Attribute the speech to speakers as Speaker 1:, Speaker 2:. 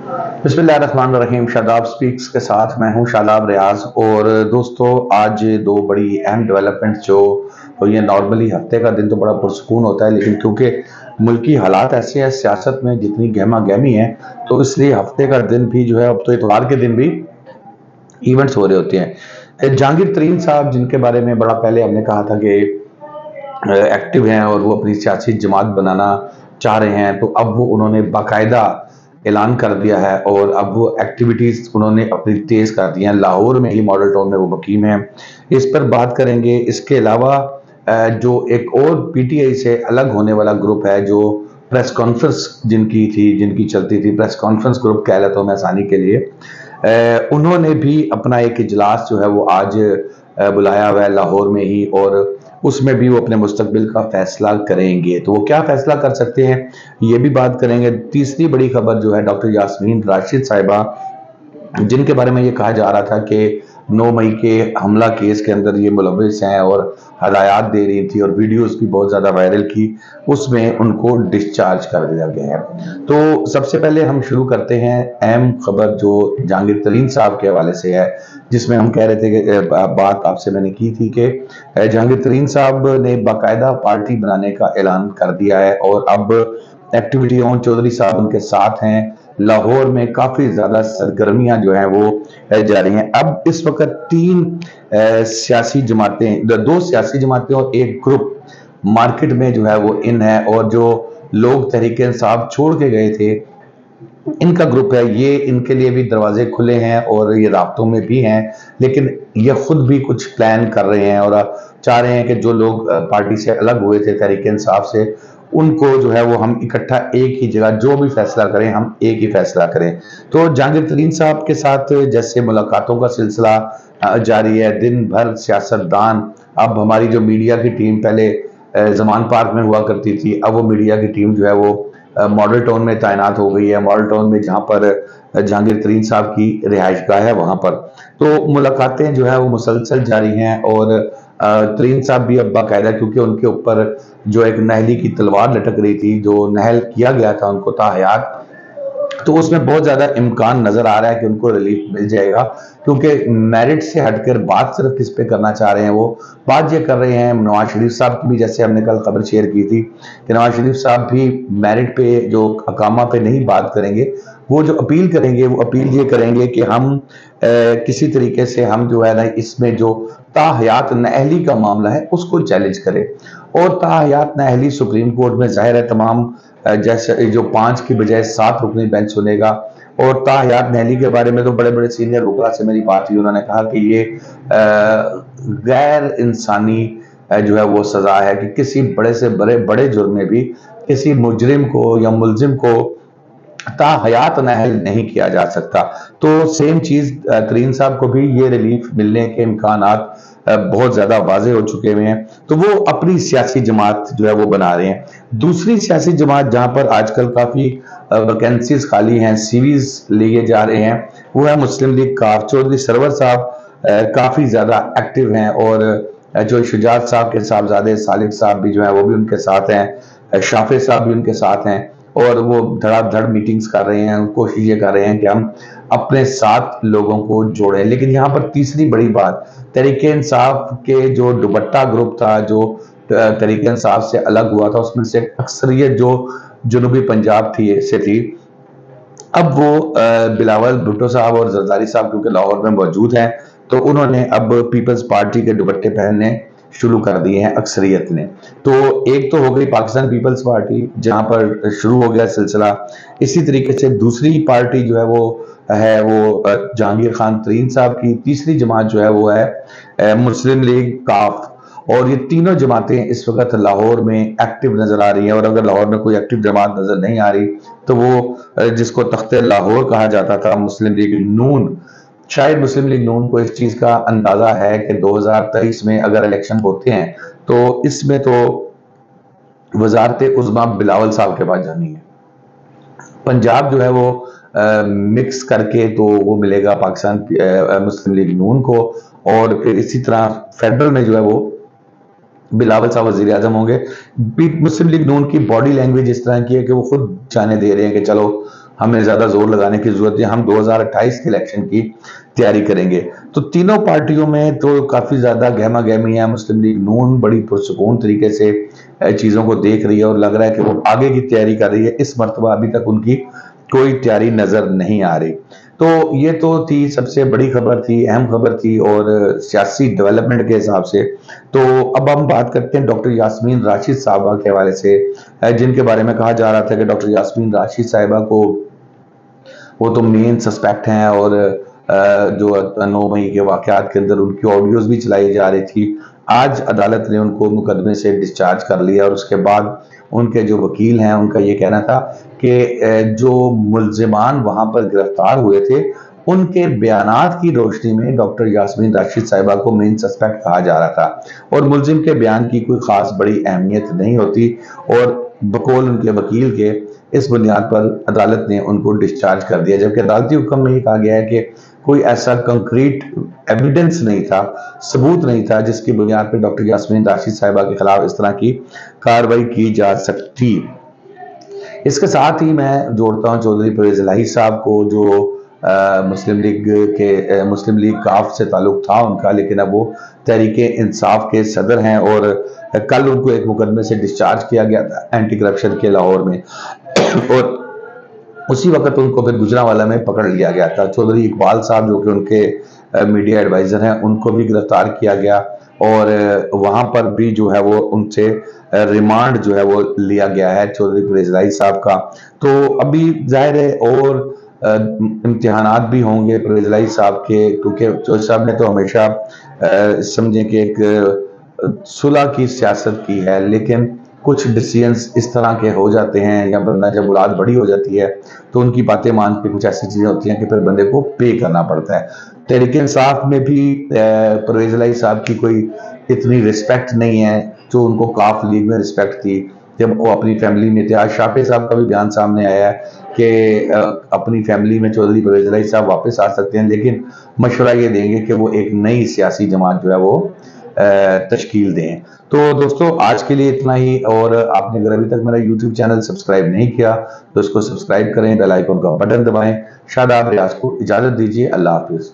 Speaker 1: बिस्मिल्लाहिर्रहमानिर्रहीम। शादाब स्पीक्स के साथ मैं हूं शादाब रियाज। और दोस्तों, आज दो बड़ी अहम डेवलपमेंट जो हुई है। नॉर्मली हफ्ते का दिन तो बड़ा पुरसकून होता है, लेकिन क्योंकि मुल्की हालात ऐसे हैं, सियासत में जितनी गहमा गहमी है, तो इसलिए हफ्ते का दिन भी जो है, अब तो इतवार के दिन भी इवेंट्स हो रहे होते हैं। जहांगीर तरीन साहब, जिनके बारे में बड़ा पहले हमने कहा था कि एक्टिव हैं और वो अपनी सियासी जमात बनाना चाह रहे हैं, तो अब वो उन्होंने बाकायदा ऐलान कर दिया है और अब वो एक्टिविटीज उन्होंने अपनी तेज कर दी हैं। लाहौर में ही मॉडल टाउन में वो मुकीम हैं। इस पर बात करेंगे। इसके अलावा जो एक और पीटीआई से अलग होने वाला ग्रुप है, जो प्रेस कॉन्फ्रेंस जिनकी चलती थी, प्रेस कॉन्फ्रेंस ग्रुप कह लेता हूँ मैं आसानी के लिए, उन्होंने भी अपना एक इजलास जो है वो आज बुलाया हुआ है लाहौर में ही, और उसमें भी वो अपने मुस्तकबिल का फैसला करेंगे। तो वो क्या फैसला कर सकते हैं, ये भी बात करेंगे। तीसरी बड़ी खबर जो है, डॉक्टर यास्मीन राशिद साहिबा, जिनके बारे में ये कहा जा रहा था कि 9 मई के हमला केस के अंदर ये मुलविस हैं और हदायत दे रही थी और वीडियोस भी बहुत ज़्यादा वायरल की, उसमें उनको डिस्चार्ज कर दिया गया है। तो सबसे पहले हम शुरू करते हैं अहम खबर जो जहांगीर तरीन साहब के हवाले से है, जिसमें हम कह रहे थे कि बात आपसे मैंने की थी कि जहांगीर तरीन साहब ने बाकायदा पार्टी बनाने का ऐलान कर दिया है और अब एक्टिविटी ओन चौधरी साहब उनके साथ हैं। लाहौर में काफी ज्यादा सरगर्मियां जो हैं वो जारी हैं। अब इस वक्त सियासी जमातें, दो सियासी जमातें और एक ग्रुप मार्केट में जो है वो इन है, और जो लोग तहरीक इंसाफ छोड़ के गए थे, इनका ग्रुप है, ये इनके लिए भी दरवाजे खुले हैं और ये राब्तों में भी हैं, लेकिन ये खुद भी कुछ प्लान कर रहे हैं और चाह रहे हैं कि जो लोग पार्टी से अलग हुए थे तहरीक इंसाफ से, उनको जो है वो हम इकट्ठा एक ही जगह जो भी फैसला करें, हम एक ही फैसला करें। तो जहांगीर तरीन साहब के साथ जैसे मुलाकातों का सिलसिला जारी है, दिन भर सियासतदान, अब हमारी जो मीडिया की टीम पहले जमान पार्क में हुआ करती थी, अब वो मीडिया की टीम जो है वो मॉडल टाउन में तैनात हो गई है। मॉडल टाउन में जहाँ पर जहांगीर तरीन साहब की रिहाइश गाह है, वहां पर तो मुलाकातें जो है वो मुसलसल जारी हैं। और तरीन साहब भी अब बाकायदा, क्योंकि उनके ऊपर जो एक नहली की तलवार लटक रही थी, जो नहल किया गया था उनको ताहयात, तो उसमें बहुत ज्यादा इम्कान नजर आ रहा है कि उनको रिलीफ मिल जाएगा, क्योंकि मेरिट से हटकर बात सिर्फ किस पे करना चाह रहे हैं, वो बात ये कर रहे हैं नवाज शरीफ साहब की भी, जैसे हमने कल खबर शेयर की थी कि नवाज शरीफ साहब भी मेरिट पे, जो अकामा पे नहीं बात करेंगे, वो जो अपील करेंगे, वो अपील ये करेंगे कि हम किसी तरीके से हम जो है ना, इसमें जो ताहयात नहली का मामला है उसको चैलेंज करें। और ताहयात नहली सुप्रीम कोर्ट में जाहिर है तमाम जैसे जो 5 की बजाय 7 रुकनी बेंच सुनेगा। और ताहयात नहली के बारे में तो बड़े बड़े सीनियर वकला से मेरी बात हुई, उन्होंने कहा कि ये गैर इंसानी जो है वो सजा है कि किसी बड़े से बड़े बड़े जुर्म में भी किसी मुजरिम को या मुलजिम को ताहयात नहल नहीं किया जा सकता। तो सेम चीज तरीन साहब को भी ये रिलीफ मिलने के इम्कानात बहुत ज्यादा वाजे हो चुके हुए हैं, तो वो अपनी सियासी जमात जो है वो बना रहे हैं। दूसरी सियासी जमात जहां पर आजकल काफी वैकेंसीज खाली हैं, सीवीज लिए जा रहे हैं, वो है मुस्लिम लीग काफ। चौधरी सरवर साहब काफी ज्यादा एक्टिव हैं, और जो शुजात साहब के साहबजादे सालिक साहब भी जो है वो भी उनके साथ हैं, शाफे साहब भी उनके साथ हैं, और वो धड़ाधड़ मीटिंग्स कर रहे हैं, कोशिश ये कर रहे हैं कि हम अपने साथ लोगों को जोड़ें। लेकिन यहाँ पर तीसरी बड़ी बात, तहरीक इंसाफ के जो दुपट्टा ग्रुप था, जो तहरीक इंसाफ से अलग हुआ था, उसमें से अक्सरियत जो जनूबी पंजाब थी, अब वो बिलावल भुट्टो साहब और जरदारी साहब क्योंकि लाहौर में मौजूद हैं, तो उन्होंने अब पीपल्स पार्टी के दुपट्टे पहनने शुरू कर दिए हैं अक्सरियत ने। तो एक तो हो गई पाकिस्तान पीपल्स पार्टी, जहां पर शुरू हो गया सिलसिला। इसी तरीके से दूसरी पार्टी जो है वो जहांगीर खान तरीन साहब की। तीसरी जमात जो है वो है मुस्लिम लीग काफ। और ये तीनों जमातें इस वक्त लाहौर में एक्टिव नजर आ रही हैं। और अगर लाहौर में कोई एक्टिव जमात नजर नहीं आ रही, तो वो जिसको तख्ते लाहौर कहा जाता था, मुस्लिम लीग नून, शायद मुस्लिम लीग नून को इस चीज का अंदाजा है कि 2023 में अगर इलेक्शन होते हैं तो इसमें तो वजारत उज़्मा बिलावल साहब के पास जानी है। पंजाब जो है वो मिक्स करके तो वो मिलेगा पाकिस्तान मुस्लिम लीग नून को, और फिर इसी तरह फेडरल में जो है वो बिलावल साहब वजीर आजम होंगे। मुस्लिम लीग नून की बॉडी लैंग्वेज इस तरह की है कि वो खुद जाने दे रहे हैं कि चलो ہمیں زیادہ زور لگانے کی ضرورت ہے، ہم 2028 کے الیکشن کی تیاری کریں گے۔ تو تینوں پارٹیوں میں تو کافی زیادہ گہما گہمی ہے۔ مسلم لیگ نون بڑی پرسکون طریقے سے چیزوں کو دیکھ رہی ہے اور لگ رہا ہے کہ وہ آگے کی تیاری کر رہی ہے۔ اس مرتبہ ابھی تک ان کی کوئی تیاری نظر نہیں آ رہی۔ تو یہ تو تھی سب سے بڑی خبر تھی، اہم خبر تھی، اور سیاسی ڈیولپمنٹ کے حساب سے۔ تو اب ہم بات کرتے ہیں ڈاکٹر یاسمین راشد صاحبہ کے حوالے سے، جن کے بارے میں کہا جا رہا تھا کہ ڈاکٹر یاسمین راشد صاحبہ کو وہ تو مین سسپیکٹ ہیں، اور جو 9 مئی کے واقعات کے اندر ان کی آڈیوز بھی چلائی جا رہی تھی۔ آج عدالت نے ان کو مقدمے سے ڈسچارج کر لیا، اور اس کے بعد ان کے جو وکیل ہیں ان کا یہ کہنا تھا کہ جو ملزمان وہاں پر گرفتار ہوئے تھے ان کے بیانات کی روشنی میں ڈاکٹر یاسمین راشد صاحبہ کو مین سسپیکٹ کہا جا رہا تھا، اور ملزم کے بیان کی کوئی خاص بڑی اہمیت نہیں ہوتی، اور بقول ان کے وکیل کے اس بنیاد پر عدالت نے ان کو ڈسچارج کر دیا، جبکہ عدالتی حکم میں یہ کہا گیا ہے کہ کوئی ایسا کنکریٹ ایویڈنس نہیں تھا، ثبوت نہیں تھا جس کی بنیاد پر ڈاکٹر یاسمین راشد صاحبہ کے خلاف اس طرح کی کارروائی کی جا سکتی۔ اس کے ساتھ ہی میں جوڑتا ہوں چودھری پرویز الہی صاحب کو، جو مسلم لیگ کاف سے تعلق تھا ان کا، لیکن اب وہ تحریک انصاف کے صدر ہیں، اور کل ان کو ایک مقدمے سے ڈسچارج کیا گیا تھا اینٹی کرپشن کے لاہور میں، اور اسی وقت ان کو پھر گجرانوالہ میں پکڑ لیا گیا تھا۔ چودھری اقبال صاحب جو کہ ان کے میڈیا ایڈوائزر ہیں، ان کو بھی گرفتار کیا گیا، اور وہاں پر بھی جو ہے وہ ان سے ریمانڈ جو ہے وہ لیا گیا ہے چودھری پرویز الہی صاحب کا۔ تو ابھی ظاہر ہے اور امتحانات بھی ہوں گے پرویز الہی صاحب کے، کیونکہ چودھری صاحب نے تو ہمیشہ سمجھیں کہ ایک صلح کی سیاست کی ہے، لیکن کچھ ڈیسیژنز اس طرح کے ہو جاتے ہیں، یا بندہ جب اولاد بڑی ہو جاتی ہے تو ان کی باتیں مان کے کچھ ایسی چیزیں ہوتی ہیں کہ پھر بندے کو پے کرنا پڑتا ہے۔ تحریک انصاف میں بھی پرویز الہی صاحب کی کوئی اتنی رسپیکٹ نہیں ہے جو ان کو کاف لیگ میں رسپیکٹ تھی جب وہ اپنی فیملی میں تھے۔ آج شافع صاحب کا بھی بیان سامنے آیا ہے کہ اپنی فیملی میں چودھری پرویز الہی صاحب واپس آ سکتے ہیں، لیکن مشورہ یہ دیں گے کہ وہ ایک نئی سیاسی جماعت جو ہے وہ تشکیل دیں۔ تو دوستو آج کے لیے اتنا ہی، اور آپ نے اگر ابھی تک میرا یوٹیوب چینل سبسکرائب نہیں کیا تو اس کو سبسکرائب کریں، بیل آئیکن کا بٹن دبائیں۔ شاداب ریاض کو اجازت دیجیے، اللہ حافظ۔